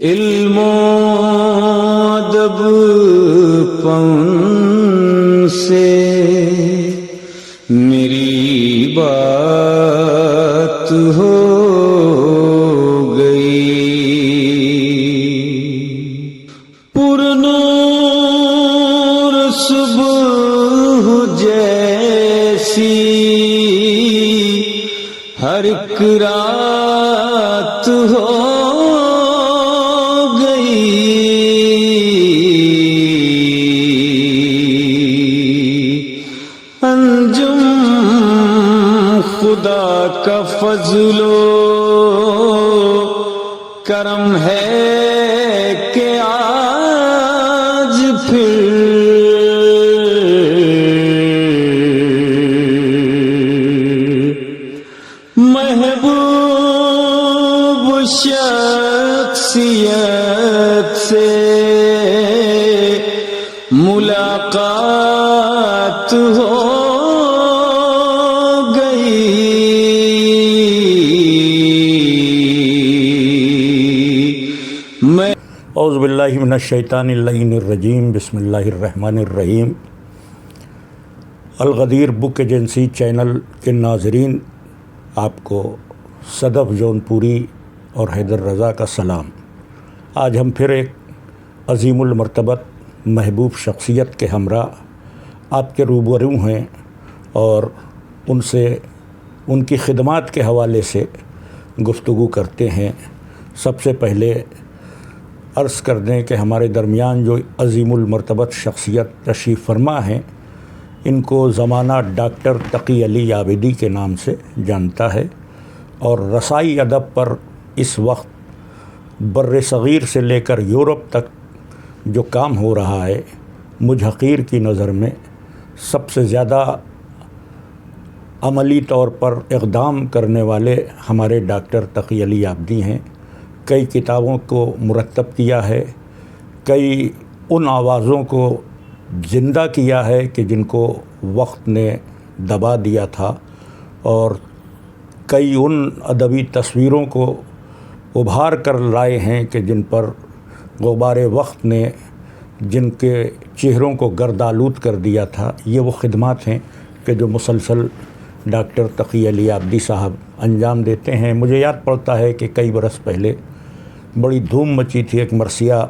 Elmo अदब से मेरी बात हो गई। पुरनूर सुबह जैसी हर एक रात हो अंजुम खुदा का फजलो करम है कि आज फिर महबूब शख्सियत से मुलाकात हो औज़ुबिल्लाहि मिनश्शैतानिर्रजीम बिस्मिल्लाहिर्रहमानिर्रहीम। अल-गदीर बुक एजेंसी चैनल के नाज़रीन, आपको सदफ़ जौनपुरी और हैदर रज़ा का सलाम। आज हम फिर एक अज़ीमुल मर्तबत महबूब शख्सियत के हमरा आपके रूबरू हैं और उनसे उनकी खिदमात के हवाले से गुफ्तगू करते हैं। सबसे पहले अर्ज़ कर दें कि हमारे दरमियान जो अज़ीमुल मर्तबत शख्सियत तशरीफ़ फरमा हैं, इनको ज़माना डॉक्टर तकी अली आबिदी के नाम से जानता है और रसाई अदब पर इस वक्त बर्र सग़ीर से लेकर यूरोप तक जो काम हो रहा है, मुझ हक़ीर की नज़र में सबसे ज़्यादा अमली तौर पर इक़दाम करने वाले हमारे डॉक्टर तकी अली आबिदी हैं। कई किताबों को मुरत्तब किया है, कई उन आवाज़ों को ज़िंदा किया है कि जिनको वक्त ने दबा दिया था, और कई उन अदबी तस्वीरों को उभार कर लाए हैं कि जिन पर गुबारे वक्त ने जिनके चेहरों को गर्दालूद कर दिया था। ये वो खिदमात हैं कि जो मुसलसल डॉक्टर तकी अली आबिदी साहब अंजाम देते हैं। मुझे याद पड़ता है कि कई बरस पहले बड़ी धूम मची थी एक मरसिया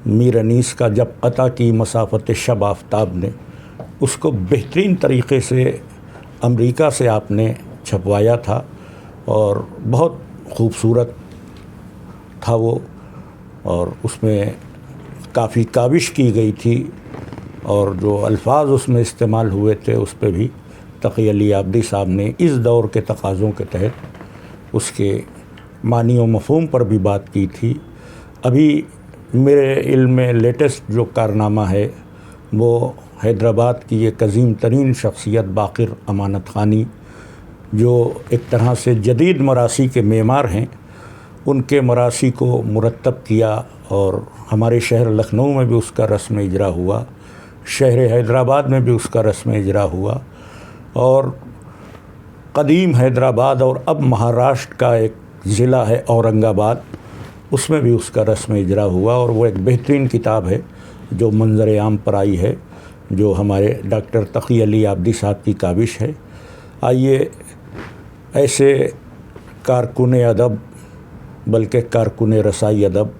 मीर अनीस का, जब अता की मसाफ़त शब आफ्ताब ने उसको बेहतरीन तरीक़े से अमेरिका से आपने छपवाया था और बहुत ख़ूबसूरत था वो, और उसमें काफ़ी काविश की गई थी और जो अल्फाज उसमें इस्तेमाल हुए थे उस पर भी तकी अली आबिदी साहब ने इस दौर के तकाज़ों के तहत उसके मानी व मफ़हूम पर भी बात की थी। अभी मेरे इल्म में लेटेस्ट जो कारनामा है वो हैदराबाद की एक अज़ीम तरीन शख्सियत बाक़िर अमानत ख़ानी, जो एक तरह से जदीद मरासी के मेमार हैं, उनके मरासी को मुरत्तब किया और हमारे शहर लखनऊ में भी उसका रस्म इजरा हुआ, शहर हैदराबाद में भी उसका रस्म इजरा हुआ, और क़दीम हैदराबाद और अब महाराष्ट्र का एक ज़िला है औरंगाबाद, उसमें भी उसका रस्म इजरा हुआ। और वो एक बेहतरीन किताब है जो मंज़र आम पर आई है, जो हमारे डॉक्टर तकी अली आबिदी साहब की काविश है। आइए ऐसे कारकुन अदब, बल्कि कारकुन रसाई अदब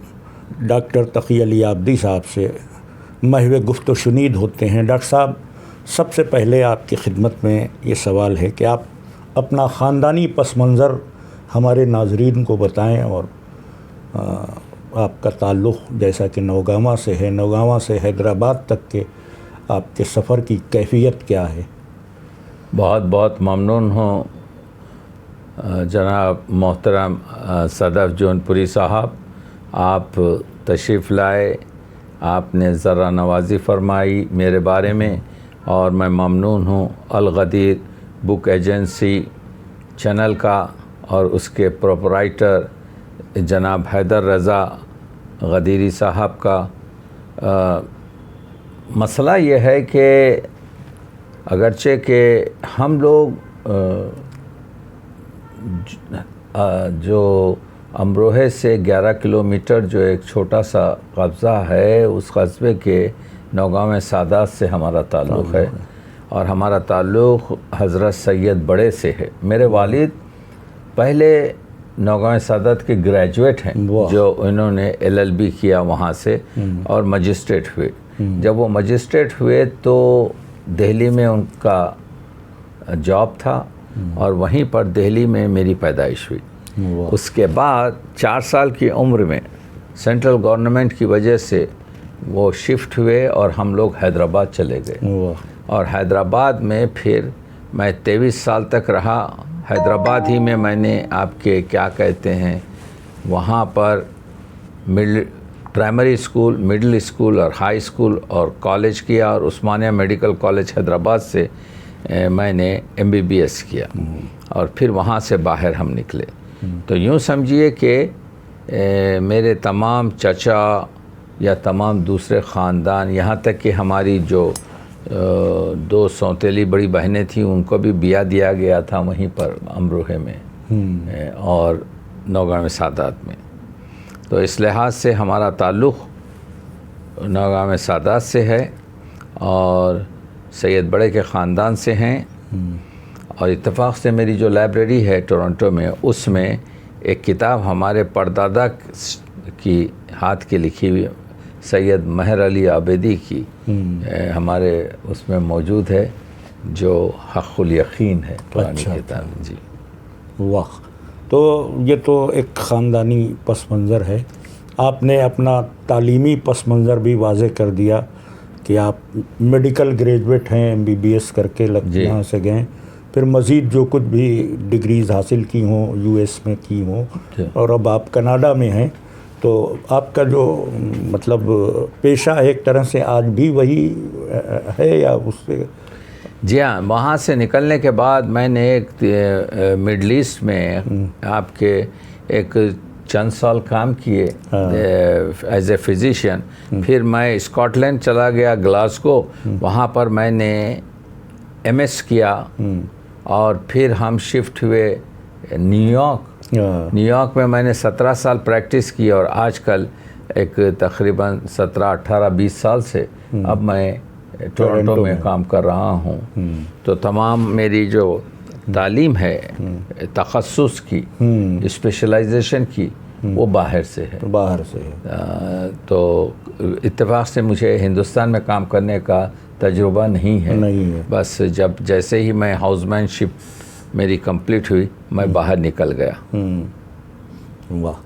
डॉक्टर तकी अली आबिदी साहब से महवे गुफ्त शुनीद होते हैं। डॉक्टर साहब, सबसे पहले आपकी खिदमत में ये सवाल है कि आप अपना ख़ानदानी पस मंज़र हमारे नाज़रीन को बताएं, और आपका ताल्लुक़ जैसा कि नौगावा से है, नौगावा से हैदराबाद तक के आपके सफ़र की कैफ़ियत क्या है? बहुत बहुत ममनून हूँ जनाब मोहतरम सदफ़ जौनपुरी साहब, आप तशरीफ़ लाए, आपने ज़रा नवाज़ी फ़रमाई मेरे बारे में, और मैं ममनून हूँ अल-गदीर बुक एजेंसी चैनल का और उसके प्रोपराइटर जनाब हैदर रज़ा गदीरी साहब का। मसला ये है कि अगरचे कि हम लोग जो अमरोहे से 11 किलोमीटर जो एक छोटा सा कस्बा है, उस कस्बे के नौगांव सादात से हमारा ताल्लुक़ है और हमारा ताल्लुक़ हज़रत सैयद बड़े से है। मेरे वालिद पहले नौगांव सादात के ग्रेजुएट हैं, जो इन्होंने LLB किया वहाँ से और मजिस्ट्रेट हुए। जब वो मजिस्ट्रेट हुए तो दिल्ली में उनका जॉब था और वहीं पर दिल्ली में मेरी पैदाइश हुई। उसके बाद 4 साल की उम्र में सेंट्रल गवर्नमेंट की वजह से वो शिफ्ट हुए और हम लोग हैदराबाद चले गए और हैदराबाद में फिर मैं 23 साल तक रहा। हैदराबाद ही में मैंने आपके क्या कहते हैं वहाँ पर प्राइमरी स्कूल, मिडिल स्कूल और हाई स्कूल और कॉलेज किया और उस्मानिया मेडिकल कॉलेज हैदराबाद से मैंने MBBS किया और फिर वहाँ से बाहर हम निकले। तो यूँ समझिए कि मेरे तमाम चचा या तमाम दूसरे ख़ानदान, यहाँ तक कि हमारी जो 2 सौतेली बड़ी बहनें थीं उनको भी बिया दिया गया था वहीं पर अमरोहे में और नौगांव सादात में। तो इस लिहाज से हमारा ताल्लुक़ नौगांव सादात से है और सैयद बड़े के ख़ानदान से हैं। और इत्तेफाक से मेरी जो लाइब्रेरी है टोरंटो में, उसमें एक किताब हमारे परदादा की हाथ की लिखी हुई सैयद महर अली आबेदी की हमारे उसमें मौजूद है, जो हक़ुल यकीन है, पुरानी किताब। जी वाह, तो ये तो एक ख़ानदानी पस मंज़र है। आपने अपना तालीमी पस मंज़र भी वाज़े कर दिया कि आप मेडिकल ग्रेजुएट हैं, MBBS करके यहाँ से गए, फिर मज़ीद जो कुछ भी डिग्रीज़ हासिल की हों US में की हों और अब आप कनाडा में हैं। तो आपका जो मतलब पेशा एक तरह से आज भी वही है या उससे? जी हाँ, वहाँ से निकलने के बाद मैंने एक मिडल ईस्ट में आपके एक चंद साल काम किए एज ए फिजिशियन। फिर मैं स्कॉटलैंड चला गया, ग्लासगो, वहाँ पर मैंने MS किया और फिर हम शिफ्ट हुए न्यूयॉर्क में मैंने 17 साल प्रैक्टिस की और आजकल एक तकरीबन 17, 18, 20 साल से अब मैं टोरंटो में काम कर रहा हूँ। तो तमाम मेरी जो तालीम है तखस्सुस की, स्पेशलाइजेशन की, वो बाहर से है। तो इत्तेफाक से मुझे हिंदुस्तान में काम करने का तजुर्बा नहीं है। बस जब जैसे ही मैं हाउसमैनशिप मेरी कंप्लीट हुई, मैं बाहर निकल गया। वाह,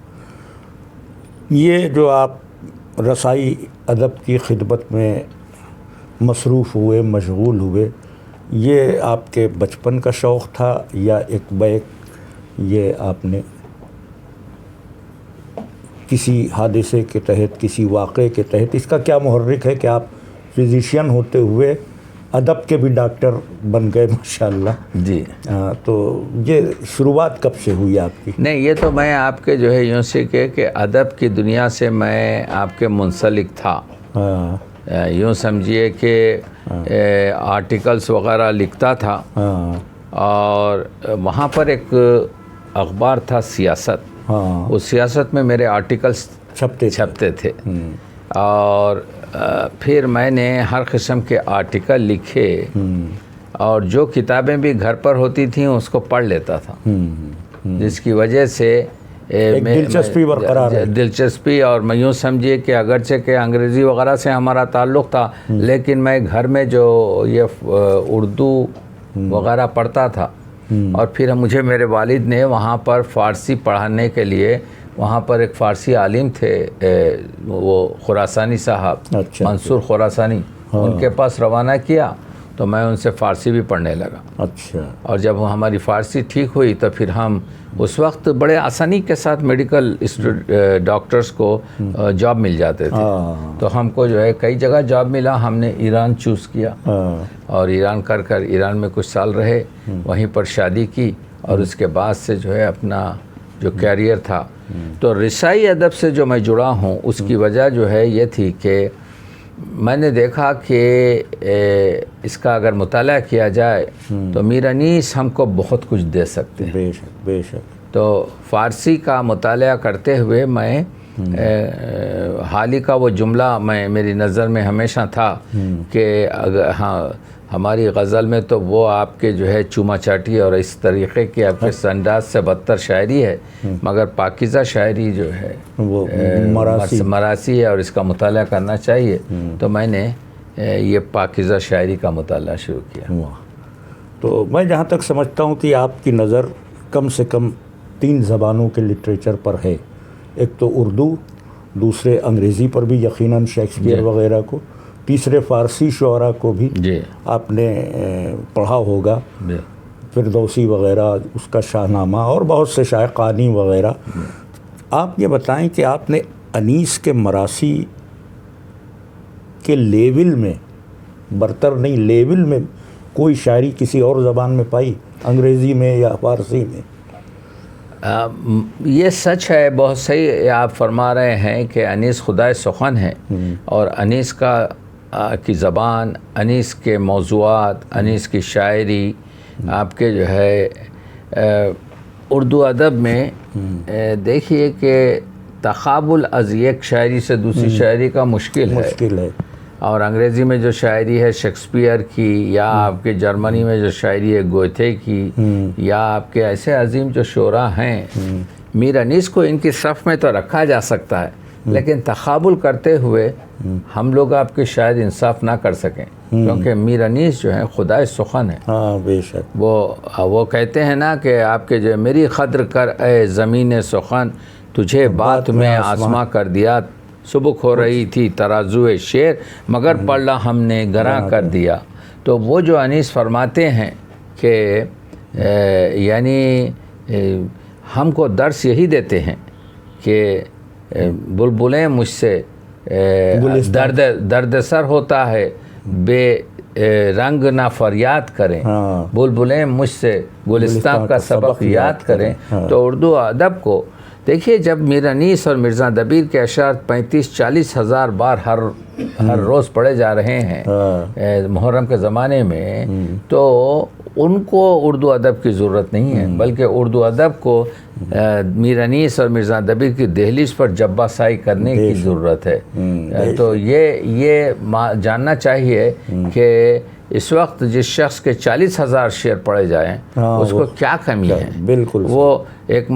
ये जो आप रसाई अदब की खिदमत में मसरूफ़ हुए, मशगूल हुए, ये आपके बचपन का शौक़ था या एक बैक ये आपने किसी हादसे के तहत, किसी वाक़े के तहत, इसका क्या मुहर्रिक है कि आप फिजिशियन होते हुए अदब के भी डॉक्टर बन गए माशाल्लाह? जी। तो ये शुरुआत कब से हुई आपकी? नहीं, ये तो मैं आपके जो है यूँ से कि अदब की दुनिया से मैं आपके मुंसलिक था। यूँ समझिए कि आर्टिकल्स वगैरह लिखता था और वहाँ पर एक अखबार था सियासत। उस सियासत में मेरे आर्टिकल्स छपते थे और फिर मैंने हर किस्म के आर्टिकल लिखे और जो किताबें भी घर पर होती थीं उसको पढ़ लेता था, जिसकी वजह से दिलचस्पी बरकरार है। दिलचस्पी और मैं यूँ समझिए कि अगरचे के अंग्रेज़ी वगैरह से हमारा ताल्लुक़ था, लेकिन मैं घर में जो ये उर्दू वगैरह पढ़ता था और फिर मुझे मेरे वालिद ने वहाँ पर फ़ारसी पढ़ाने के लिए, वहाँ पर एक फ़ारसी आलिम थे वो खुरासानी साहब, मंसूर खुरासानी, उनके पास रवाना किया तो मैं उनसे फ़ारसी भी पढ़ने लगा। अच्छा। और जब हमारी फ़ारसी ठीक हुई तो फिर हम उस वक्त बड़े आसानी के साथ मेडिकल डॉक्टर्स को जॉब मिल जाते थे। तो हमको जो है कई जगह जॉब मिला, हमने ईरान चूज़ किया और ईरान कर ईरान में कुछ साल रहे, वहीं पर शादी की और उसके बाद से जो है अपना जो कैरियर था। तो रिसाई अदब से जो मैं जुड़ा हूँ उसकी वजह जो है ये थी कि मैंने देखा कि इसका अगर मुताला किया जाए तो मीर अनीस हमको बहुत कुछ दे सकते हैं। बेशक बेशक। तो फ़ारसी का मुताला करते हुए मैं हाल ही का वो जुमला मेरी नज़र में हमेशा था कि अगर हाँ हमारी गज़ल में तो वो आपके जो है चूमा चाटी और इस तरीक़े की आपके अंदाज से बदतर शायरी है, मगर पाकीज़ा शायरी जो है वो मरासी है और इसका मुताला करना चाहिए। तो मैंने ये पाकीज़ा शायरी का मुताला शुरू किया। तो मैं जहाँ तक समझता हूँ कि आपकी नज़र कम से कम 3 ज़बानों के लिटरेचर पर है। एक तो उर्दू, दूसरे अंग्रेज़ी पर भी यकीनन शेक्सपियर वगैरह को, तीसरे फ़ारसी शुअरा को भी आपने पढ़ा होगा, फिरदौसी वगैरह, उसका शाहनामा और बहुत से शायक़ानी वगैरह। आप ये बताएं कि आपने अनीस के मरासी के लेवल में, बरतर नहीं लेवल में, कोई शायरी किसी और ज़बान में पाई, अंग्रेज़ी में या फ़ारसी में? ये सच है, बहुत सही आप फरमा रहे हैं कि अनीस खुदाए सुखन है और अनीस की ज़बान, अनीस के मौज़ूआत, अनीस की शायरी आपके जो है उर्दू अदब में देखिए कि तक़ाबुल अज़ एक शायरी से दूसरी शायरी का मुश्किल है। और अंग्रेज़ी में जो शायरी है शेक्सपियर की, या आपके जर्मनी में जो शायरी है गोथे की, या आपके ऐसे अजीम जो शोरा हैं, मीर अनीस को इनकी सफ़ में तो रखा जा सकता है, लेकिन तक़ाबुल करते हुए हम लोग आपके शायद इंसाफ ना कर सकें, क्योंकि मीर अनीस जो है खुदाए सुखन है। हाँ बेशक। वो कहते हैं ना कि आपके जो मेरी क़द्र कर ए ज़मीन सुखन, तुझे बात में आसमां कर दिया, सुबह हो रही थी तराजुए शेर, मगर पल्ला हमने गरा कर दिया। तो वो जो अनीस फरमाते हैं कि यानी हमको दर्स यही देते हैं कि बुलबुलें मुझसे दर्द सर होता है, रंग ना फरियाद करें, बुलबुलें मुझसे गुलिस्तान का सबक याद करें। तो उर्दू अदब को देखिए, जब मीर अनीस और मिर्ज़ा दबीर के अशार 35-40 हज़ार बार हर रोज़ पढ़े जा रहे हैं मुहर्रम के ज़माने में, तो उनको उर्दू अदब की ज़रूरत नहीं है, बल्कि उर्दू अदब को मीर अनीस और मिर्ज़ा दबीर की दहलीज पर जब्बासाई करने की ज़रूरत है। तो ये जानना चाहिए कि इस वक्त जिस शख्स के 40,000 शेर पढ़े जाएं, उसको क्या कमी है। बिल्कुल। वो एक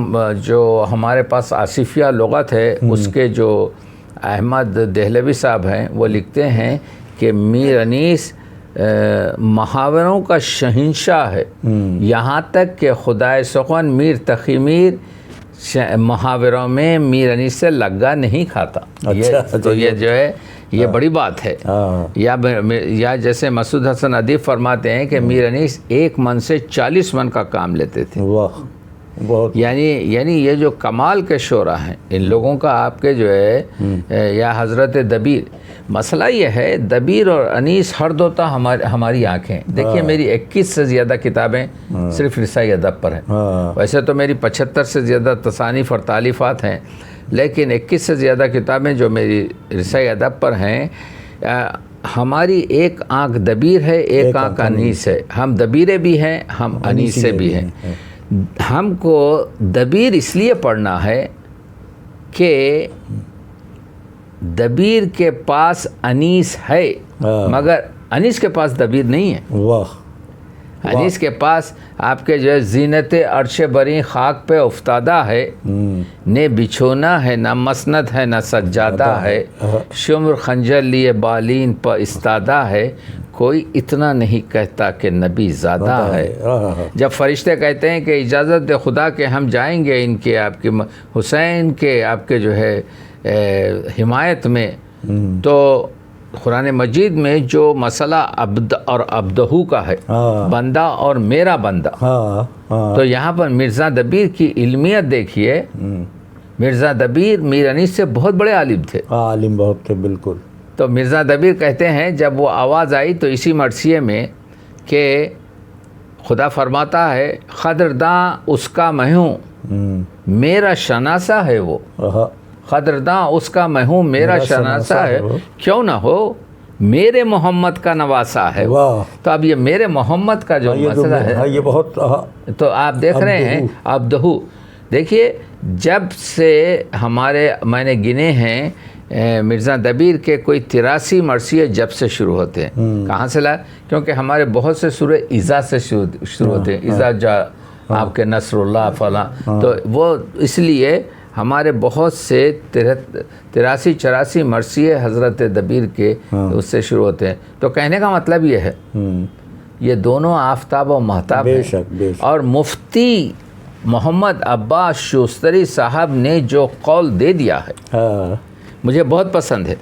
जो हमारे पास आसिफिया लुगत है, उसके जो अहमद दहलवी साहब हैं, वो लिखते हैं कि मीर अनीस मुहावरों का शहंशाह है, यहाँ तक कि खुदाए सुखन मीर तकी मीर मुहावरों में मीर अनीस से लग्गा नहीं खाता। तो ये जो है ये बड़ी बात है। या जैसे मसूद हसन अदीब फरमाते हैं कि मीर अनीस 1 मन से 40 मन का काम लेते थे। वाह, बहुत। यानी ये जो कमाल के शोरा हैं इन लोगों का, आपके जो है या हज़रत दबीर, मसला ये है दबीर और अनीस हर दोता हमारी आँखें। देखिए मेरी 21 से ज़्यादा किताबें सिर्फ रिसाई अदब पर हैं। वैसे तो मेरी 75 से ज़्यादा तसानीफ़ और तालीफ़ात हैं, लेकिन 21 से ज़्यादा किताबें जो मेरी रिसाई अदब पर हैं, हमारी एक आँख दबीर है, एक आँख अनीस है। हम दबीरे भी हैं, हम अनीसे भी हैं। हमको दबीर इसलिए पढ़ना है कि दबीर के पास अनीस है, मगर अनीस के पास दबीर नहीं है। वाह। अनीस के पास आपके जो है ज़ीनत अर्श बरी खाक पे उफ्तादा है, ने बिछोना है, ना मसनद है, ना सज्जादा है, शुम्र खंजर लिए बालीन पर इस्तादा है, कोई इतना नहीं कहता कि नबी ज़्यादा है। जब फरिश्ते कहते हैं कि इजाज़त दे खुदा के हम जाएंगे इनके आपके हुसैन के आपके जो है हिमायत में, तो कुरान मजीद में जो मसला अब्द और अब्दहू का है, बंदा और मेरा बंदा, तो यहाँ पर मिर्ज़ा दबीर की इल्मियत देखिए। मिर्ज़ा दबीर मीर अनीस से बहुत बड़े आलिम थे। आलिम बहुत थे, बिल्कुल। तो मिर्ज़ा दबीर कहते हैं जब वो आवाज़ आई तो इसी मरसिए में कि खुदा फरमाता है, क़द्रदां उसका मैं हूँ, मेरा शनासा है वो। क़द्रदां उसका मैं हूँ, मेरा शनासा है, क्यों ना हो मेरे मोहम्मद का नवासा है। तो अब ये मेरे मोहम्मद का जो मसला है, ये बहुत। तो आप देख रहे हैं अब्दहू, देखिए, जब से हमारे मैंने गिने हैं मिर्ज़ा दबीर के कोई 83 मरसिए जब से शुरू होते हैं। कहाँ से ला? क्योंकि हमारे बहुत से सूरे इज़ा से शुरू होते हैं। इज़ा जा आपके नसरुल्लाह फला, तो वो इसलिए हमारे बहुत से 83-84 मरसिए हज़रत दबीर के उससे शुरू होते हैं। तो कहने का मतलब ये है, ये दोनों आफताब और महताब हैं। और मुफ्ती मोहम्मद अब्बास शूस्तरी साहब ने जो कौल दे दिया है मुझे बहुत पसंद है।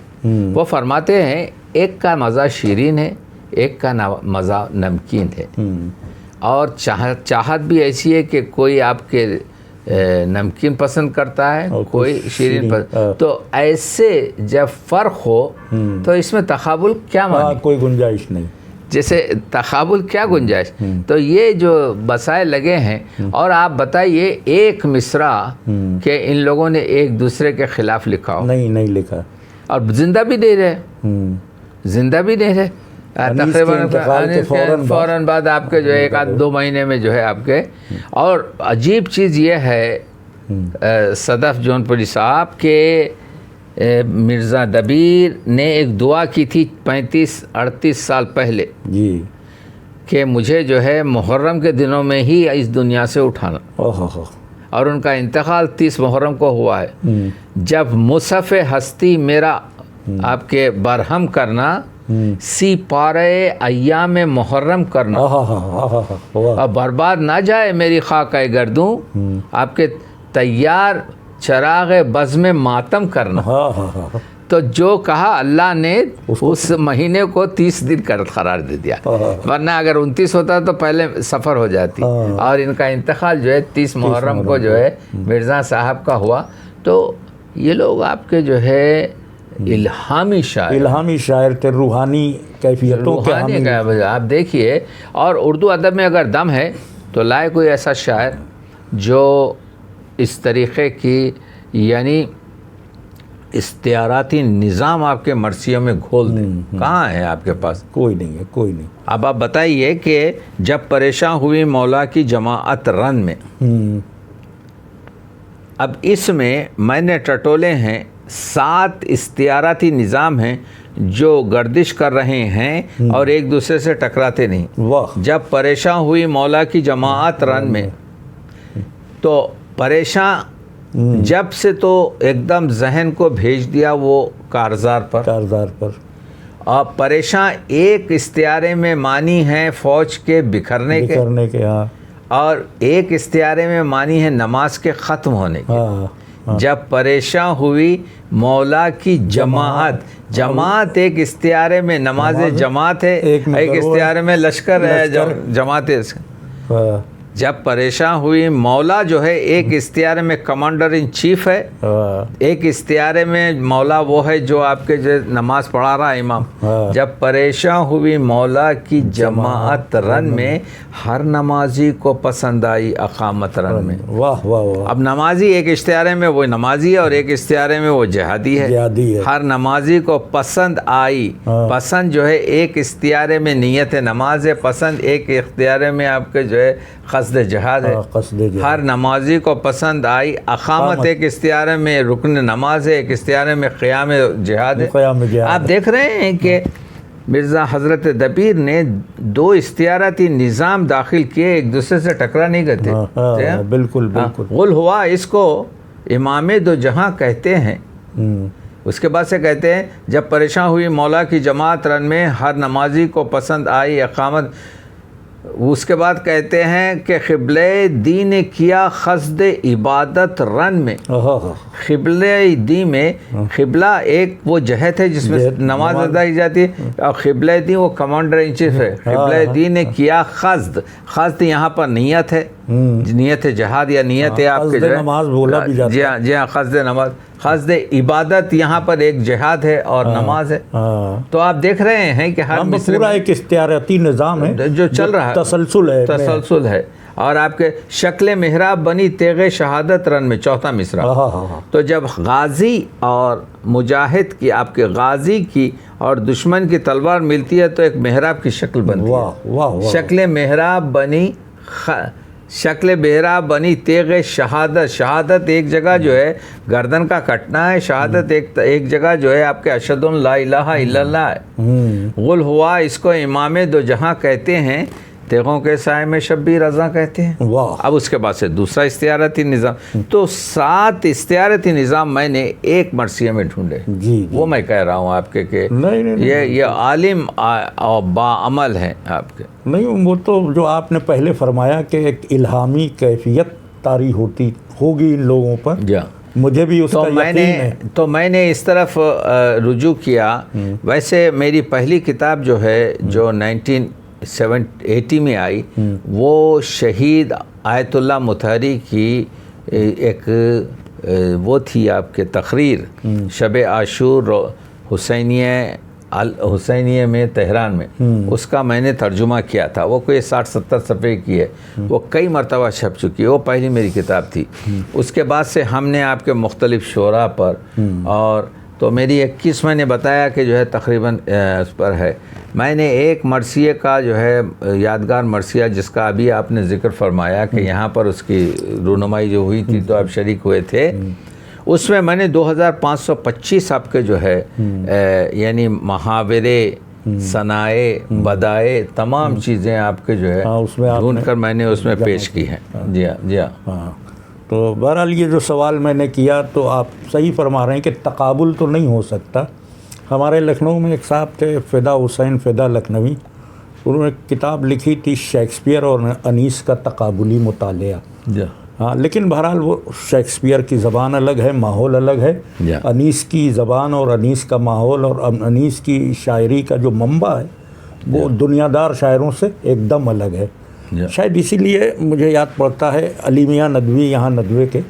वो फरमाते हैं, एक का मज़ा शीरीन है, एक का मज़ा नमकीन है। और चाहत भी ऐसी है कि कोई आपके नमकीन पसंद करता है, कोई शीरीन पसंद। तो ऐसे जब फ़र्क हो तो इसमें तक़ाबुल क्या माने? कोई गुंजाइश नहीं। जैसे तक़ाबुल क्या गुंजाइश? तो ये जो बसाए लगे हैं। और आप बताइए, एक मिसरा के इन लोगों ने एक दूसरे के ख़िलाफ़ लिखा हो? नहीं लिखा। और ज़िंदा भी नहीं रहे, ज़िंदा भी नहीं रहे। तकरीबन फ़ौरन बाद आपके जो है 1-2 महीने में जो है आपके। और अजीब चीज़ ये है सदफ़ जौनपुरी साहब के मिर्ज़ा दबीर ने एक दुआ की थी 35-38 साल पहले जी, कि मुझे जो है मुहर्रम के दिनों में ही इस दुनिया से उठाना। और उनका इंतकाल 30 मुहर्रम को हुआ है। जब मुसफ़ हस्ती मेरा आपके बरहम करना, सी पारे अय्याम मुहर्रम करना, और बर्बाद ना जाए मेरी खाक गर्दूं, आपके तैयार चराग बज़्म मातम करना। तो जो कहा अल्लाह ने उस महीने को 30 दिन करार दे दिया, वरना अगर 29 होता तो पहले सफ़र हो जाती। और इनका इंतकाल जो है 30 मुहर्रम को जो है मिर्ज़ा साहब का हुआ। तो ये लोग आपके जो है इल्हामी शायर थे, रूहानी कैफियतों के आप देखिए। और उर्दू अदब में अगर दम है तो लाए कोई ऐसा शायर जो इस तरीक़े की यानी इख्तियाराती निज़ाम आपके मर्सियों में घोल दें। कहाँ है आपके पास? कोई नहीं है, कोई नहीं। अब आप बताइए कि जब परेशान हुई मौला की जमाअत रन में, अब इसमें मैंने टटोले हैं 7 इख्तियाराती निज़ाम हैं जो गर्दिश कर रहे हैं और एक दूसरे से टकराते नहीं। वाह। जब परेशान हुई मौला की जमाअत रन में, तो परेशान जब से तो एकदम जहन को भेज दिया वो कारज़ार पर। और परेशान एक इख्तियारे में मानी है फ़ौज के बिखरने के हाँ। और एक इख्तियारे में मानी है नमाज के ख़त्म होने के। जब परेशान हुई मौला की जमात एक इख्तियारे में नमाज जमात है, एक इख्तियारे में लश्कर है, जमात है। जब परेशान हुई मौला जो है एक इख्तियारे में कमांडर इन चीफ है, एक इख्तियारे में मौला वो है जो आपके जो नमाज पढ़ा रहा है इमाम। जब परेशान हुई मौला की जमाअत रन में, हर नमाजी को पसंद आई अकामत रन में। वाह वाह वाह। अब नमाजी एक इख्तियारे में वो नमाजी है और एक इख्तियारे में वो जिहादी है। हर नमाजी को पसंद आई। पसंद जो है एक इख्तियारे में नियत नमाज है, पसंद एक इख्तियारे में आपके जो है क़स्द जिहाद है। हर नमाजी को पसंद आई अकामत एक इख्तियारे में रुकन नमाज है, एक इख्तियारे में क़याम जिहाद है। आप देख रहे हैं कि मिर्ज़ा हज़रत दबीर ने 2 इख्तियाराती निज़ाम दाखिल किए, एक दूसरे से टकरा नहीं गए थे। बिल्कुल बिल्कुल। गुल हुआ इसको इमाम दो जहां कहते हैं। उसके बाद से कहते हैं जब परेशान हुई मौला की जमात रन में, हर नमाजी को पसंद आई अकामत। उसके बाद कहते हैं कि क़िबले दी ने किया क़स्द इबादत रन में। क़िबले दी में क़िबला एक वो जहत है जिसमें नमाज अदा की जाती है, और क़िबले दी वो कमांडर इन चीफ है। क़िबले दी ने किया क़स्द यहाँ पर नियत है, नियत है जहाद या नियत है आपके जो नमाज बोला भी जाता है। जी हाँ क़स्द नमाज, क़स्द इबादत यहाँ पर एक जिहाद है और नमाज है। तो आप देख रहे हैं कि हर पूरा एक इख्तियाराती निज़ाम है जो चल रहा है, तसलसल है। और आपके शक्ल मेहराब बनी तेगे शहादत रन में 4था मिसरा। तो जब गाजी और मुजाहिद की, आपके गाजी की और दुश्मन की तलवार मिलती है तो एक मेहराब की शक्ल बनती है। शक्ल मेहराब बनी शक्ल बेहरा बनी तेग शहादत। शहादत एक जगह जो है गर्दन का कटना है, शहादत एक जगह जो है आपके अशहदु ला इलाहा इल्लल्लाह है। गुल हुआ इसको इमाम दो जहां कहते हैं, तेगों के साए में शब्बीर रज़ा कहते हैं। वाह। अब उसके बाद से दूसरा इख्तियारती निज़ाम। तो 7 इख्तियारती निज़ाम मैंने एक मरसिया में ढूंढे। जी। वो मैं कह रहा हूँ आपके के नहीं, ये आलिम और बाअमल हैं आपके। नहीं, वो तो जो आपने पहले फरमाया कि एक इल्हामी कैफियत तारी होगी इन लोगों पर, मुझे भी उसका यकीन है। तो मैंने इस तरफ रुजू किया। वैसे मेरी पहली किताब जो है जो 1980 में आई, वो शहीद आयतुल्लाह मुतहरी की एक वो थी आपके तकरीर, शब आशूर हुसैनिया में तेहरान में, उसका मैंने तर्जुमा किया था। वो कोई 60-70 सफ़े की है, वो कई मरतबा छप चुकी है। वो पहली मेरी किताब थी। उसके बाद से हमने आपके मुख्तलिफ शोरा पर, और तो मेरी 21 मैंने बताया कि जो है तकरीबन उस पर है। मैंने एक मरसिए का जो है यादगार मरसिया, जिसका अभी आपने ज़िक्र फरमाया कि यहाँ पर उसकी रूनुमाई जो हुई थी, तो आप शरीक हुए थे, उसमें मैंने 2525 आपके जो है यानी मुहावरे, सनाए, बदाए, तमाम चीज़ें आपके जो है ढूंढ कर मैंने उसमें पेश की हैं। जी हाँ, जी हाँ। तो बहरहाल ये जो सवाल मैंने किया, तो आप सही फरमा रहे हैं कि तकाबुल तो नहीं हो सकता। हमारे लखनऊ में एक साहब थे, फ़िदा हुसैन फ़िदा लखनवी, उन्होंने किताब लिखी थी शेक्सपियर और अनीस का तकाबुली मुतालिया। हाँ, लेकिन बहरहाल वो शेक्सपियर की ज़बान अलग है, माहौल अलग है। अनीस की ज़बान और अनीस का माहौल और अनीस की शायरी का जो मंबा है, वो दुनियादार शायरों से एकदम अलग है। शायद इसीलिए मुझे याद पड़ता है, अली मियाँ नदवी यहाँ नदवे के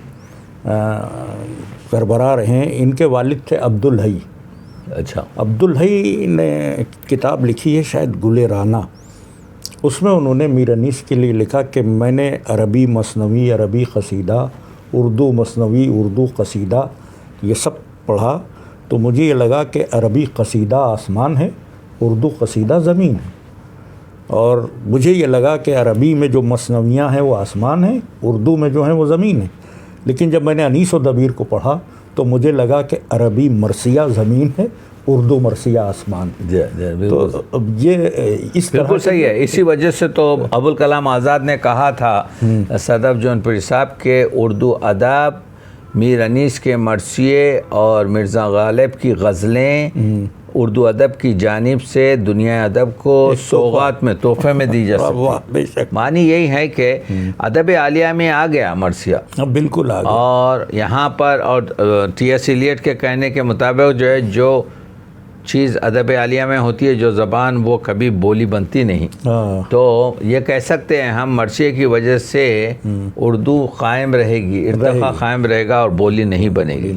सरबराह रहे हैं, इनके वालिद थे अब्दुल हई। अच्छा। अब्दुल हई ने किताब लिखी है शायद गुले राना, उसमें उन्होंने मीर अनीस के लिए लिखा कि मैंने अरबी मसनवी, अरबी कसीदा, उर्दू मसनवी, उर्दू कसीदा ये सब पढ़ा, तो मुझे ये लगा कि अरबी कसीदा आसमान है, उर्दू कसीदा ज़मीन है। और मुझे ये लगा कि अरबी में जो मसनवियाँ हैं वो आसमान है, उर्दू में जो है वो ज़मीन है। लेकिन जब मैंने अनीस व दबीर को पढ़ा तो मुझे लगा कि अरबी मरसिया ज़मीन है, उर्दू मरसिया आसमान। तो अब ये इस बिल्कुल सही है। इसी वजह से तो अबुल कलाम आज़ाद ने कहा था सदफ जौनपुरी साहब के उर्दू अदब, मीर अनीस के मरसिए और मिर्ज़ा गालिब की गज़लें उर्दू अदब की जानिब से दुनिया अदब को सौगात में, तोहफे में दी जा सकती है। मानी यही है कि अदब आलिया में आ गया मरसिया। बिल्कुल आ गया। और यहाँ पर और टी.एस. इलियट के कहने के मुताबिक जो है, जो चीज़ अदब आलिया में होती है, जो ज़बान, वो कभी बोली बनती नहीं। तो ये कह सकते हैं हम, मरसिए की वजह से उर्दू कायम रहेगी, इर्तिक़ा कायम रहेगा और बोली नहीं बनेगी।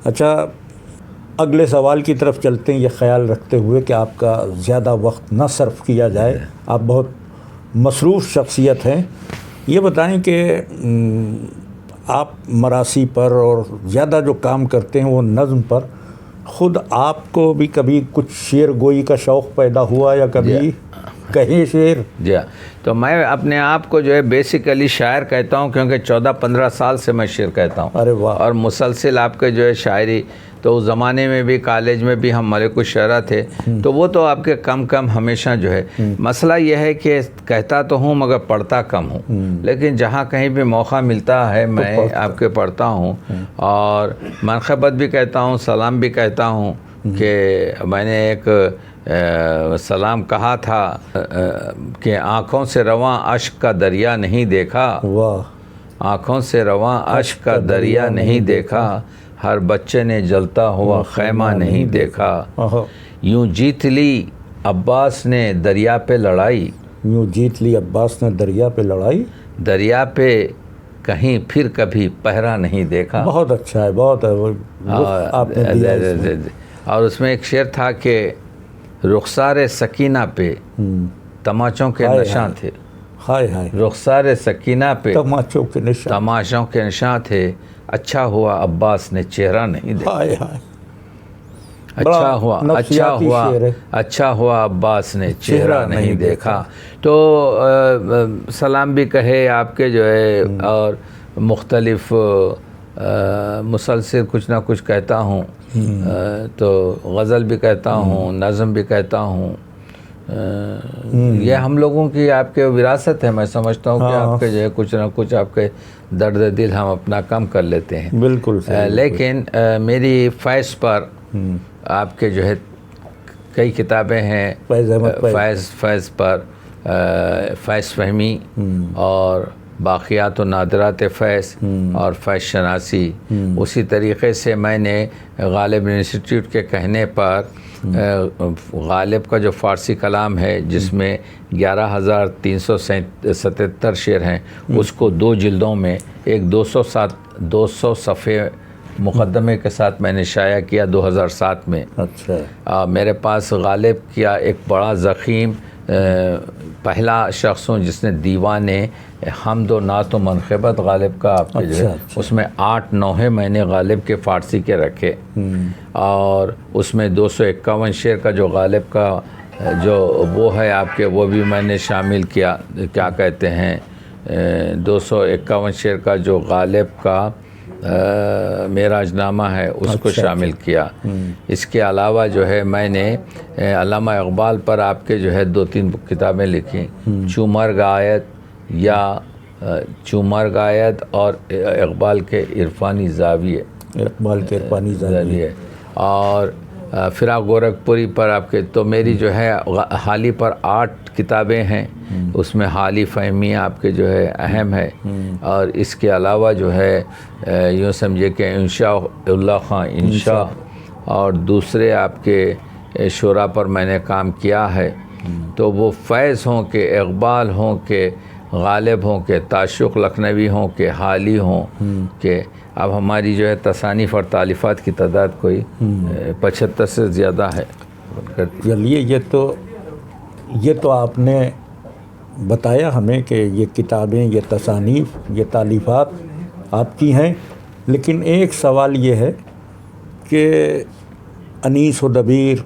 अच्छा, अगले सवाल की तरफ चलते हैं, ये ख्याल रखते हुए कि आपका ज़्यादा वक्त न सर्फ किया जाए, आप बहुत मसरूफ़ शख्सियत हैं। ये बताएं कि आप मरासी पर और ज़्यादा जो काम करते हैं वो नज़्म पर, ख़ुद आपको भी कभी कुछ शेर गोई का शौक़ पैदा हुआ या कभी कहीं शेर? जी, तो मैं अपने आप को जो है बेसिकली शायर कहता हूँ, क्योंकि 14-15 साल से मैं शेर कहता हूँ। अरे वाह। और मुसलसिल आपके जो है शायरी, तो उस ज़माने में भी कॉलेज में भी हम मलिक शायरा थे, तो वो तो आपके कम हमेशा जो है। मसला ये है कि कहता तो हूँ मगर पढ़ता कम हूँ, लेकिन जहाँ कहीं भी मौका मिलता है मैं आपके पढ़ता हूँ। और मनक़बत भी कहता हूँ, सलाम भी कहता हूँ कि मैंने एक सलाम कहा था कि आँखों से रवां अश्क का दरिया नहीं देखा, वाह, आँखों से रवां अश्क का दरिया नहीं देखा, हर बच्चे ने जलता हुआ खैमा नहीं देखा, यूं जीत ली अब्बास ने दरिया पे लड़ाई, यूं जीत ली अब्बास ने दरिया पे लड़ाई, दरिया पे कहीं फिर कभी पहरा नहीं देखा। बहुत अच्छा है, बहुत है आपने दिया। और उसमें एक शेर था कि रुखसार सकीना पे तमाचों के निशान थे। हाय हाय। रुखसार सकीना पे तमाचों के निशान थे, अच्छा हुआ अब्बास ने चेहरा नहीं देखा। हाय हाय। अच्छा हुआ, अच्छा नफ्सियाती हुआ, शेर है। अच्छा हुआ अब्बास ने चेहरा नहीं देखा। तो सलाम भी कहे आपके जो है, और मुख्तलिफ मुसलसल कुछ ना कुछ कहता हूँ, तो गज़ल भी कहता हूँ, नज़म भी कहता हूँ। ये हम लोगों की आपके विरासत है। मैं समझता हूँ कि आपके जो है कुछ ना कुछ आपके दर्द दिल हम अपना कम कर लेते हैं। बिल्कुल सही, लेकिन मेरी फैज़ पर आपके जो है कई किताबें हैं। फैज़ अहमद फैज़ पर फैज़ फहमी और बाक़ियात व नादरात फ़ैज़ और फैज़ शनासी। उसी तरीक़े से मैंने गालिब इंस्टीट्यूट के कहने पर गालिब का जो फ़ारसी कलाम है जिसमें 11,377 शेर हैं, उसको 2 जिल्दों में एक 200 सफ़े मुक़दमे के साथ मैंने शाया किया 2007 में। अच्छा। मेरे पास गालिब किया एक बड़ा ज़ख़ीम पहला शख्स हूँ जिसने दीवाने हम्द व नात व मनक़बत गालिब का आपके जो है उसमें 8 नोहे मैंने गालिब के फ़ारसी के रखे, और उसमें 251 शेर का जो गालिब का जो वो है आपके, वो भी मैंने शामिल किया। क्या कहते हैं, 251 शेर का जो गालिब का मेराजनामा है उसको शामिल किया। इसके अलावा जो है मैंने अल्लामा इक़बाल पर आपके जो है 2-3 किताबें लिखी, चुमर गायत और इक़बाल के इरफानी ज़ाविये, और फ़िराक़ गोरखपुरी पर आपके। तो मेरी जो है हाली पर 8 किताबें हैं, उसमें हाली फ़हमी आपके जो है अहम है, और इसके अलावा जो है यूँ समझे कि इंशा-उल्लाह ख़ां इंशा और दूसरे आपके शुरा पर मैंने काम किया है। तो वो फैज़ हों के इक़बाल हों के गालिब हों के ताशुक़ लखनवी हों के हाली हों के, अब हमारी जो है तसानीफ़ और तालीफ़ात की तादाद कोई 75 से ज़्यादा है। चलिए, ये तो आपने बताया हमें कि ये किताबें, ये तसानीफ़, ये तालीफ़ात आपकी हैं, लेकिन एक सवाल ये है कि अनीस व दबीर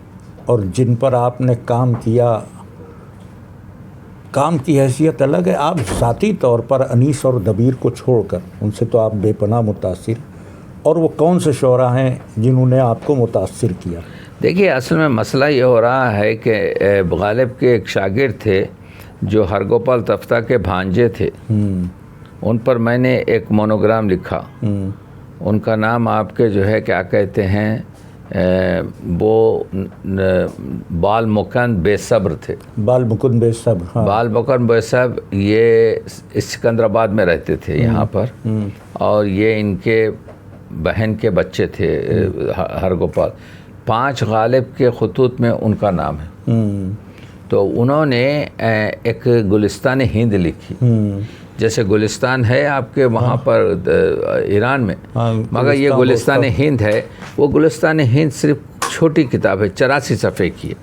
और जिन पर आपने काम किया, काम की हैसियत अलग है। आप ज़ाती तौर पर अनीस और दबीर को छोड़कर उनसे तो आप बेपनाह मुतासिर, और वो कौन से शोरा हैं जिन्होंने आपको मुतासिर किया? देखिए, असल में मसला ये हो रहा है कि गालिब के एक शागिर्द थे जो हरगोपाल तफ्ता के भांजे थे, उन पर मैंने एक मोनोग्राम लिखा। उनका नाम आपके जो है क्या कहते हैं, वो बालमुकन बेसब्र थे। बालमुकुंद बेसब्र, हाँ। बालमुकन बेसब्र ये सिकंदराबाद में रहते थे यहाँ पर, और ये इनके बहन के बच्चे थे हरगोपाल। 5 गालिब के खतूत में उनका नाम है। तो उन्होंने एक गुलिस्तान हिंद लिखी, जैसे गुलिस्तान है आपके वहाँ पर ईरान में, मगर ये गुलिस्तान हिंद है। वो गुलिस्तान हिंद सिर्फ छोटी किताब है, 84 सफ़े की है।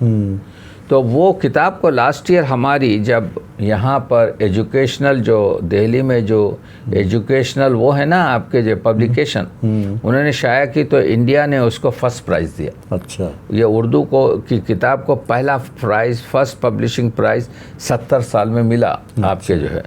तो वो किताब को लास्ट ईयर हमारी जब यहाँ पर एजुकेशनल जो दिल्ली में जो एजुकेशनल वो है ना आपके जो पब्लिकेशन, उन्होंने शाया की, तो इंडिया ने उसको फर्स्ट प्राइज़ दिया। अच्छा। ये उर्दू को की किताब को पहला प्राइज़, फर्स्ट पब्लिशिंग प्राइज़ 70 साल में मिला आपके जो है।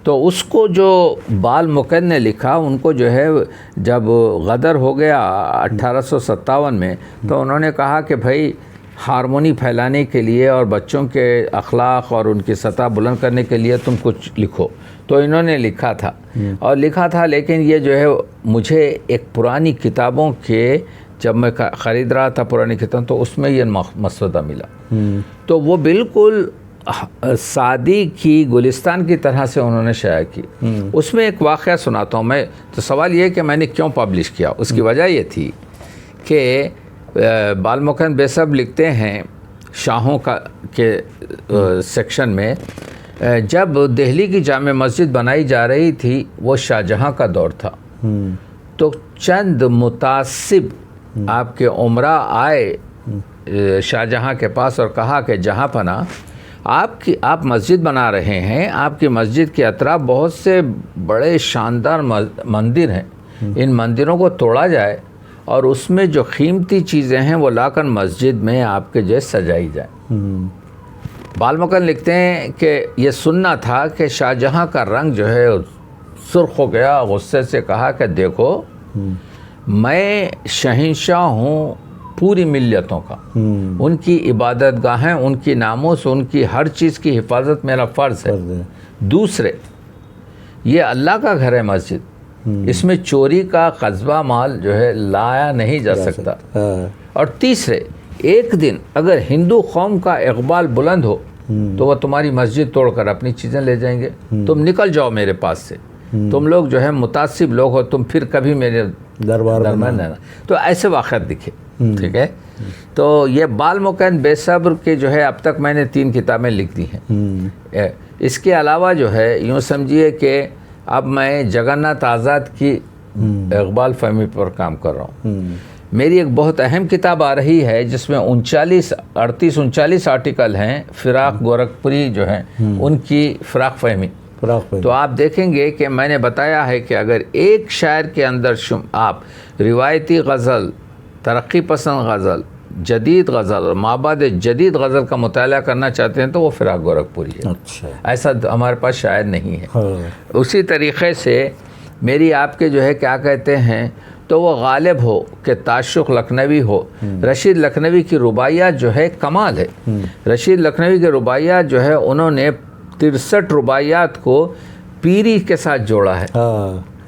तो उसको जो बालमुकन ने लिखा, उनको जो है जब गदर हो गया 1857 में, तो उन्होंने कहा कि भाई हारमोनी फैलाने के लिए और बच्चों के अखलाक और उनकी सतह बुलंद करने के लिए तुम कुछ लिखो। तो इन्होंने लिखा था, लेकिन ये जो है मुझे एक पुरानी किताबों के, जब मैं ख़रीद रहा था पुरानी किताब, तो उसमें ये मसवदा मिला। तो वो बिल्कुल सादी की गुलिस्तान की तरह से उन्होंने शाया की। उसमें एक वाक़या सुनाता हूँ मैं। तो सवाल ये कि मैंने क्यों पब्लिश किया, उसकी वजह ये थी कि बालमुकन बेसब्र लिखते हैं शाहों का के सेक्शन में, जब दिल्ली की जामे मस्जिद बनाई जा रही थी, वो शाहजहाँ का दौर था। तो चंद मुतासिब आपके उमरा आए शाहजहाँ के पास और कहा कि जहाँ पना आप मस्जिद बना रहे हैं, आपकी मस्जिद के अतराफ बहुत से बड़े शानदार मंदिर हैं, इन मंदिरों को तोड़ा जाए और उसमें जो कीमती चीज़ें हैं वो लाकर मस्जिद में आपके जो सजाई जाए। बालमकन लिखते हैं कि ये सुनना था कि शाहजहां का रंग जो है सुर्ख हो गया, गुस्से से कहा कि देखो मैं शहंशाह हूँ पूरी मिल्लतों का, उनकी इबादत गाहें, उनकी नामोस, उनकी हर चीज़ की हिफाजत मेरा फ़र्ज़ है। दूसरे, ये अल्लाह का घर है मस्जिद, इसमें चोरी का कस्बा माल जो है लाया नहीं जा सकता। और तीसरे, एक दिन अगर हिंदू कौम का इकबाल बुलंद हो तो वह तुम्हारी मस्जिद तोड़कर अपनी चीज़ें ले जाएंगे। तुम निकल जाओ मेरे पास से, तुम लोग जो है मुतासिब लोग हो, तुम फिर कभी मेरे दरबार में ना। तो ऐसे वाक़यात दिखे, ठीक है। तो ये बालमुकैन बेसब्र के जो है अब तक मैंने 3 किताबें लिख दी हैं। इसके अलावा जो है यूँ समझिए कि अब मैं जगन्नाथ आज़ाद की इकबाल फहमी पर काम कर रहा हूँ। मेरी एक बहुत अहम किताब आ रही है जिसमें 39 आर्टिकल हैं फ़िराक गोरखपुरी जो हैं उनकी फ़िराक फहमी। तो आप देखेंगे कि मैंने बताया है कि अगर एक शायर के अंदर आप रिवायती गज़ल, तरक्की पसंद गज़ल, जदीद गज़ल और माबाद जदीद गज़ल का मुताला करना चाहते हैं तो वो फ़िराक गोरखपुरी है। अच्छा, ऐसा हमारे पास शायर नहीं है। हाँ। उसी तरीक़े से मेरी आपके जो है क्या कहते हैं, तो वो गालिब हो कि ताशुक़ लखनवी हो। रशीद लखनवी की रुबाइयात जो है कमाल है। रशीद लखनवी की रुबाइयात जो है उन्होंने 63 रुबाइयात को पीरी के साथ जोड़ा है।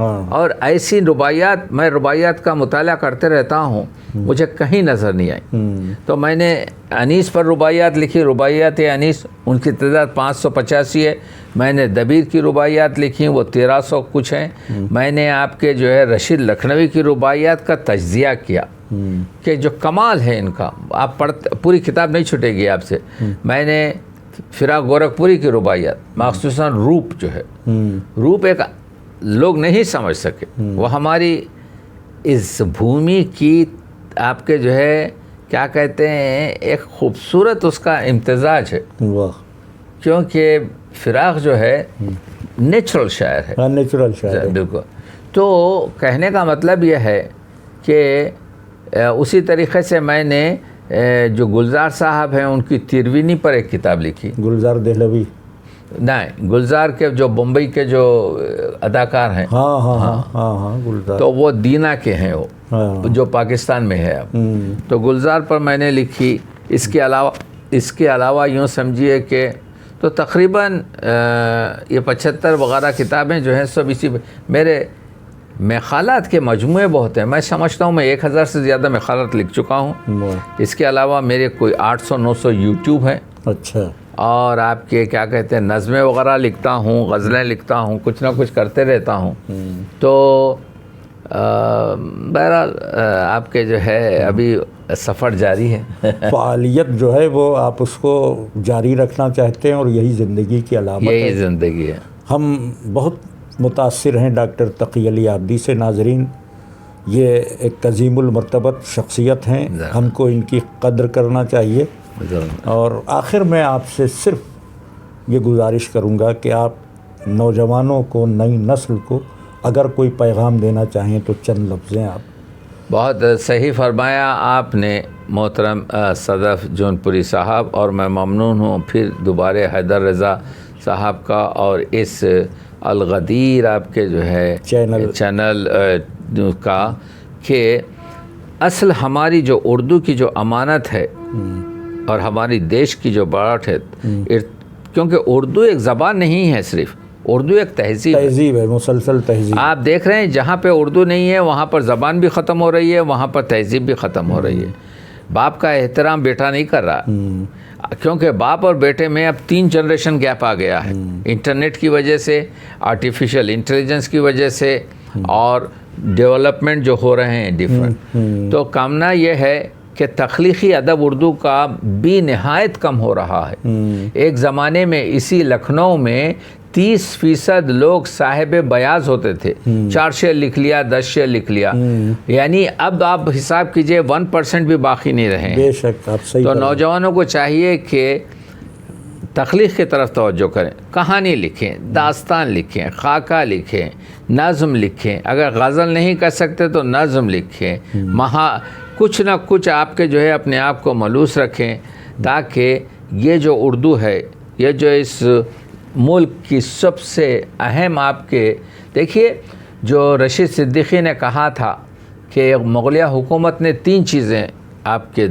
और ऐसी रुबाइयात, मैं रुबाइयात का मुताला करते रहता हूँ, मुझे कहीं नज़र नहीं आई। तो मैंने अनीस पर रुबाइयात लिखी, रुबाइयात अनीस, उनकी तादाद 585 है। मैंने दबीर की रुबाइयात लिखी, वो 1300 कुछ हैं। मैंने आपके जो है रशीद लखनवी की रुबाइयात का तज्ज़िया किया कि जो कमाल है इनका, आप पढ़ते पूरी किताब नहीं छूटेगी आपसे। मैंने फ़िराक गोरखपुरी की रुबाइयात, मख़सूसन रूप जो है, रूप एक लोग नहीं समझ सके, वो हमारी इस भूमि की आपके जो है क्या कहते हैं एक खूबसूरत उसका इम्तिजाज है। क्योंकि फ़िराक जो है नेचुरल शायर है। नेचुरल शायर, बिल्कुल। तो कहने का मतलब यह है कि उसी तरीक़े से मैंने जो गुलजार साहब हैं उनकी तिरवीनी पर एक किताब लिखी। गुलजार देहलवी नहीं, गुलजार के जो बम्बई के जो अदाकार हैं, हाँ, गुलजार, तो वो दीना के हैं, वो हाँ। जो पाकिस्तान में है अब। तो गुलजार पर मैंने लिखी। इसके अलावा यूँ समझिए कि तो तकरीबन ये 75 वगैरह किताबें जो हैं सब इसी मेरे मक़ालात के मजमूए बहुत हैं। मैं समझता हूँ मैं 1000 से ज़्यादा मक़ालात लिख चुका हूँ। इसके अलावा मेरे कोई 800-900 यूट्यूब हैं। अच्छा। और आपके क्या कहते हैं नज़में वगैरह लिखता हूँ, गज़लें लिखता हूँ, कुछ ना कुछ करते रहता हूँ। तो बहरहाल आपके जो है अभी सफ़र जारी है। फ़ालियत जो है वो आप उसको जारी रखना चाहते हैं और यही ज़िंदगी की अलामत है। यही ज़िंदगी है। हम बहुत मुतासिर हैं डॉक्टर तकी अली आब्दी से। नाज़रीन, ये एक अज़ीमुल मर्तबत शख्सियत हैं, हमको इनकी कद्र करना चाहिए। और आखिर में आपसे सिर्फ ये गुजारिश करूँगा कि आप नौजवानों को, नई नस्ल को अगर कोई पैगाम देना चाहें तो चंद लफ्ज़ें आप। बहुत सही फरमाया आपने मोहतरम सदफ़ जौनपुरी साहब, और मैं ममनून हूँ फिर दोबारा हैदर रज़ा साहब का और इस अलगदीर आपके जो है चैनल का कि असल हमारी जो उर्दू की जो अमानत है और हमारी देश की जो बात है, क्योंकि उर्दू एक ज़बान नहीं है, सिर्फ उर्दू एक तहज़ीब है, मुसलसल तहज़ीब। आप देख रहे हैं जहाँ पे उर्दू नहीं है वहाँ पर ज़बान भी ख़त्म हो रही है, वहाँ पर तहज़ीब भी ख़त्म हो रही है। बाप का एहतराम बेटा नहीं कर रहा, क्योंकि बाप और बेटे में अब 3 जनरेशन गैप आ गया है। इंटरनेट की वजह से, आर्टिफिशियल इंटेलिजेंस की वजह से और डेवलपमेंट जो हो रहे हैं डिफरेंट। तो कामना यह है कि तख्लीक़ी अदब उर्दू का भी नहायत कम हो रहा है। एक ज़माने में इसी लखनऊ में 30% लोग साहिब बयाज होते थे, 4 शेर लिख लिया, 10 शेर लिख लिया, यानी अब आप हिसाब कीजिए 1% भी बाकी नहीं रहे। बेशक आप सही। तो नौजवानों को चाहिए कि तख्लीक़ की तरफ तवज्जो करें, कहानी लिखें, दास्तान लिखें, खाका लिखें, नज़्म लिखें, अगर गज़ल नहीं कर सकते तो नज़्म लिखें, कुछ ना कुछ आपके जो है अपने आप को मलूस रखें, ताकि ये जो उर्दू है, ये जो इस मुल्क की सबसे अहम आपके, देखिए जो रशीद सिद्दीकी ने कहा था कि मुग़लिया हुकूमत ने 3 चीज़ें आपके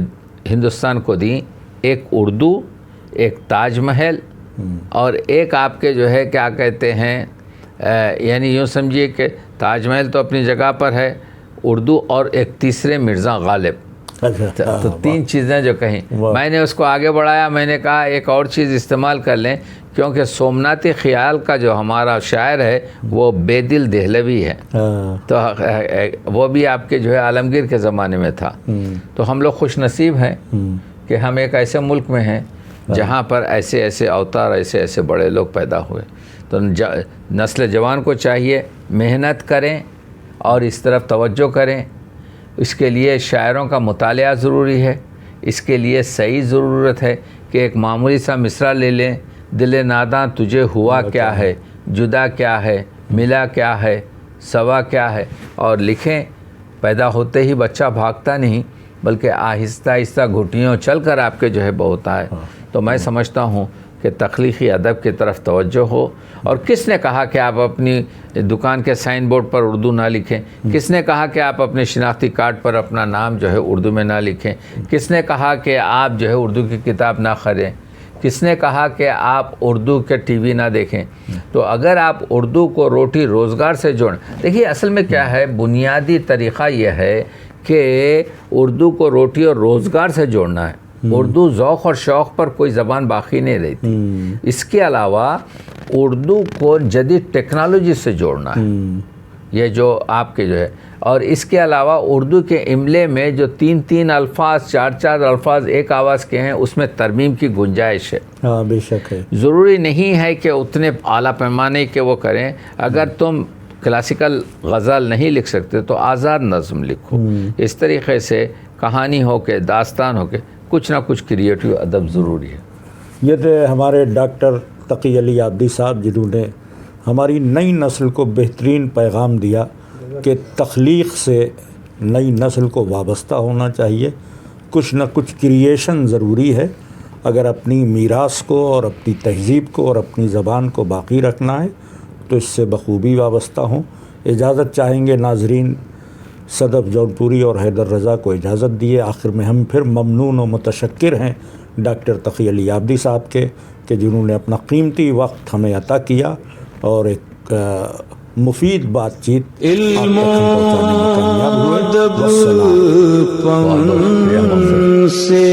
हिंदुस्तान को दी, एक उर्दू, एक ताजमहल और एक आपके जो है क्या कहते हैं, यानी यूँ समझिए कि ताजमहल तो अपनी जगह पर है, उर्दू और एक तीसरे मिर्ज़ा गालिब। तो 3 चीज़ें जो कहीं, मैंने उसको आगे बढ़ाया, मैंने कहा एक और चीज़ इस्तेमाल कर लें, क्योंकि सोमनाथी ख्याल का जो हमारा शायर है वो बेदिल देहलवी है, तो वो भी आपके जो है आलमगीर के ज़माने में था। तो हम लोग खुश नसीब हैं कि हम एक ऐसे मुल्क में हैं जहाँ पर ऐसे ऐसे अवतार, ऐसे ऐसे बड़े लोग पैदा हुए। तो नस्ल जवान को चाहिए मेहनत करें और इस तरफ तवज्जो करें। इसके लिए शायरों का मुतालिया ज़रूरी है, इसके लिए सही ज़रूरत है कि एक मामूली सा मिसरा ले लें, दिले नादां तुझे हुआ क्या है, जुदा क्या है, मिला क्या है, सवा क्या है, और लिखें। पैदा होते ही बच्चा भागता नहीं, बल्कि आहिस्ता आहिस्ता घुटियों चल कर आपके जो है होता है। तो मैं समझता हूँ कि तख्लीक़ी अदब की तरफ तवज्जो हो। और किसने कहा कि आप अपनी दुकान के साइन बोर्ड पर उर्दू ना लिखें? किसने कहा कि आप अपने शिनाख्ती कार्ड पर अपना नाम जो है उर्दू में ना लिखें? किसने कहा कि आप जो है उर्दू की किताब ना ख़रीदें? किसने कहा कि आप उर्दू के टीवी ना देखें? तो अगर आप उर्दू को रोटी रोज़गार से जोड़ें, देखिए असल में क्या है, बुनियादी तरीक़ा यह है कि उर्दू को रोटी और रोज़गार से जोड़ना है। उर्दू ज़ौक़ और शौक़ पर कोई ज़बान बाकी नहीं रहती। इसके अलावा उर्दू को जदीद टेक्नोलॉजी से जोड़ना है, ये जो आपके जो है। और इसके अलावा उर्दू के इमले में जो 3-3 अल्फाज, 4-4 अल्फाज एक आवाज़ के हैं, उसमें तरमीम की गुंजाइश है। हाँ, बेशक है। ज़रूरी नहीं है कि उतने आला पैमाने के वो करें। अगर तुम क्लासिकल गज़ल नहीं लिख सकते तो आज़ाद नज़्म लिखो। इस तरीक़े से कहानी हो के, दास्तान हो के, कुछ ना कुछ क्रिएटिव अदब ज़रूरी है। ये थे हमारे डॉक्टर तकी अली आब्दी साहब, जिन्होंने हमारी नई नस्ल को बेहतरीन पैगाम दिया कि तख्लीक़ से नई नस्ल को वाबस्ता होना चाहिए। कुछ न कुछ क्रिएशन ज़रूरी है अगर अपनी मीरास को और अपनी तहज़ीब को और अपनी ज़बान को बाकी रखना है, तो इससे बखूबी वाबस्ता हों। इजाज़त चाहेंगे नाज़रीन, सदफ़ जौनपुरी और हैदर रज़ा को इजाज़त दिए। आखिर में हम फिर ममनून व मुतशक्किर हैं डॉक्टर तकी अली आब्दी साहब के, कि जिन्होंने अपना कीमती वक्त हमें अता किया और एक मुफीद बातचीत इल्म आप तक पहुँचाने में कामयाब हुए। से